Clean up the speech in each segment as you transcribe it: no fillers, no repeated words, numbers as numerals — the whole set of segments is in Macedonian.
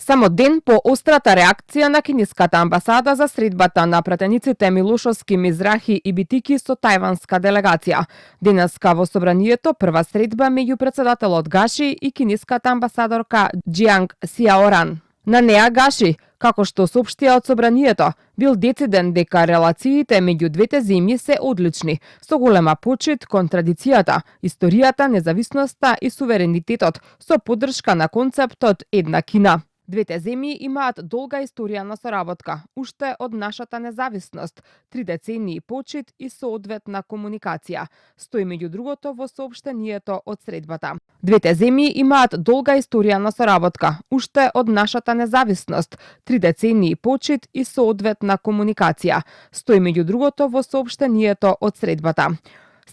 Само ден по острата реакција на кинеската амбасада за средбата на пратениците Милошовски, Мизрахи и Битики со тајванска делегација. Денеска во собранието прва средба меѓу председателот Гаши и кинеската амбасадорка Џианг Сиаоран. На неа Гаши, како што соопштија од собранието, бил дециден дека релациите меѓу двете земји се одлични, со голема почит кон традицијата, историјата, независноста и суверенитетот, со поддршка на концептот една Кина. Двете земји имаат долга историја на соработка, уште од нашата независност, 3 децении почит и соодветна комуникација, стои меѓу другото во соопштението од средбата. Двете земји имаат долга историја на соработка, уште од нашата независност, 3 децении почит и соодветна комуникација, стои меѓу другото во соопштението од средбата.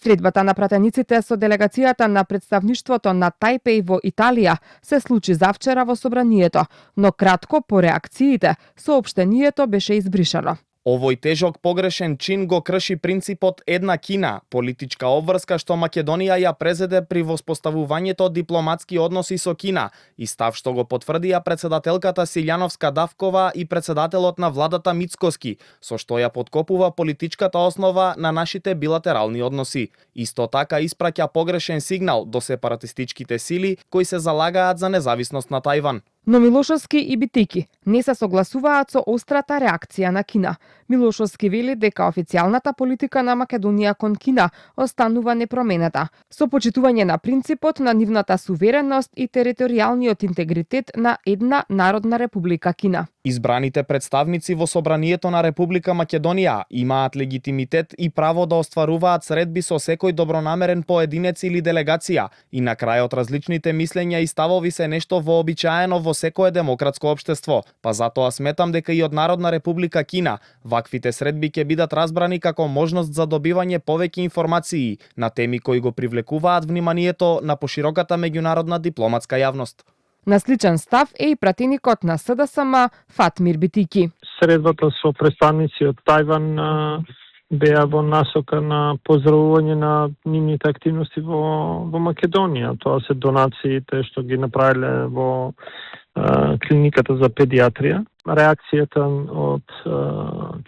Средбата на пратениците со делегацијата на представништвото на Тајпеј во Италија се случи завчера во собранието, но кратко по реакциите, соопштението беше избришано. Овој тежок погрешен чин го крши принципот една Кина, политичка обврска што Македонија ја презеде при воспоставувањето дипломатски односи со Кина, и став што го потврдија председателката Силјановска-Давкова и председателот на владата Мицкоски, со што ја подкопува политичката основа на нашите билатерални односи. Исто така испраќа погрешен сигнал до сепаратистичките сили кои се залагаат за независност на Тајван. Но Милошовски и Битики не се согласуваат со острата реакција на Кина. Милошовски вели дека официјалната политика на Македонија кон Кина останува непроменета, со почитување на принципот на нивната сувереност и територијалниот интегритет на една народна република Кина. Избраните представници во собранието на Република Македонија имаат легитимитет и право да остваруваат средби со секој добронамерен поединец или делегација, и на крајот различните мислења и ставови се нешто вообичаено во секое демократско општество, па затоа сметам дека и од Народна Република Кина ваквите средби ќе бидат разбрани како можност за добивање повеќе информации на теми кои го привлекуваат вниманието на пошироката меѓународна дипломатска јавност. На сличен став е и пратеникот на СДСМ Фатмир Битики. Средбата со представници од Тајван беа во насока на поздравување на нивните активности во Македонија. Тоа се донациите што ги направиле во клиниката за педиатрија. Реакцијата од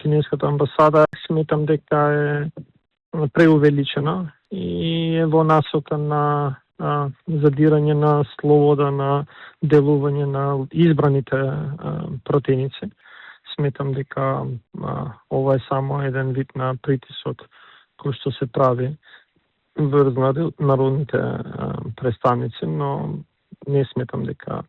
кинеската амбасада сметам дека е преувеличена и е во насока на задирање на слобода на делување на избраните пратеници. Сметам дека ова е само еден вид на притисок кој што се прави врз народните представници, но не сметам дека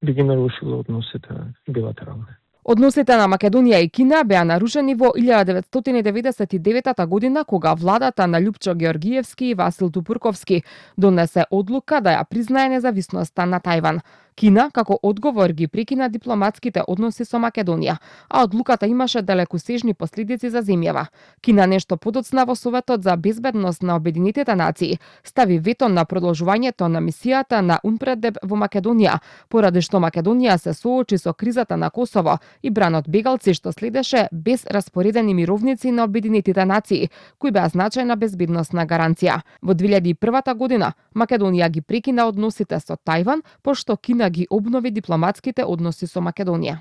би ги нарушило односите билатерални. Односите на Македонија и Кина беа нарушени во 1999 година, кога владата на Љупчо Георгиевски и Васил Тупурковски донесе одлука да ја признае независноста на Тајван. Кина, како одговор, ги прекина дипломатските односи со Македонија, а одлуката имаше далекосежни последици за земјава. Кина нешто подоцна во Советот за безбедност на Обединетите нации стави вето на продолжувањето на мисијата на УНПРЕДЕП во Македонија, поради што Македонија се соочи со кризата на Косово и бранот бегалци што следеше без распоредени мировници на Обединетите нации, кои беа значајна безбедносна гаранција. Во 2001 година Македонија ги прекина односите со Тајван, пошто Кина ги обнови дипломатските односи со Македонија.